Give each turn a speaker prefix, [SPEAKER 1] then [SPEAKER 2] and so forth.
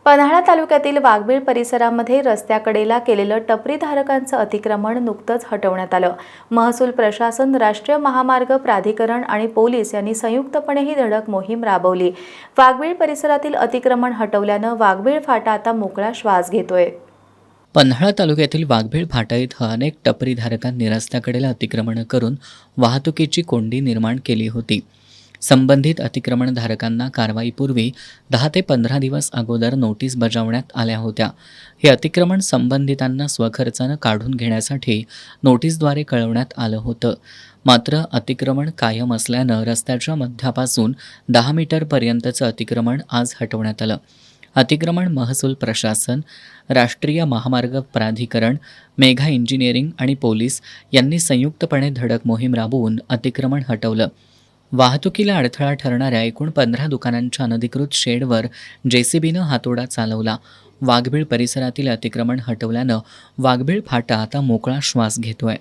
[SPEAKER 1] पन्हाळा तालुक्यातील वाघबीळ परिसरामध्ये रस्त्याकडेला केलेलं टपरीधारकांचं अतिक्रमण नुकतंच हटवण्यात आलं। महसूल प्रशासन, राष्ट्रीय महामार्ग प्राधिकरण आणि पोलीस यांनी संयुक्तपणे ही धडक मोहीम राबवली। वाघबीळ परिसरातील अतिक्रमण हटवल्यानं वाघबीळ फाटा आता मोकळा श्वास घेतोय।
[SPEAKER 2] पन्हाळा तालुक्यातील वाघबीळ फाटा इथं अनेक टपरीधारकांनी रस्त्याकडेला अतिक्रमण करून वाहतुकीची कोंडी निर्माण केली होती। संबंधित अतिक्रमणधारकांना कारवाईपूर्वी 10 ते 15 दिवस अगोदर नोटीस बजावण्यात आल्या होत्या। हे अतिक्रमण संबंधितांना स्वखर्चानं काढून घेण्यासाठी नोटीसद्वारे कळवण्यात आलं होतं। मात्र अतिक्रमण कायम असल्यानं रस्त्याच्या मध्यापासून 10 मीटरपर्यंतचं अतिक्रमण आज हटवण्यात आलं। अतिक्रमण महसूल प्रशासन, राष्ट्रीय महामार्ग प्राधिकरण, मेघा इंजिनिअरिंग आणि पोलीस यांनी संयुक्तपणे धडक मोहीम राबवून अतिक्रमण हटवलं। वाहतुकीला अडथळा ठरणाऱ्या एकूण 15 दुकानांच्या अनधिकृत शेडवर JCBनं हातोडा चालवला। वाघबीळ परिसरातील अतिक्रमण हटवल्यानं वाघबीळ फाटा आता मोकळा श्वास घेतोय।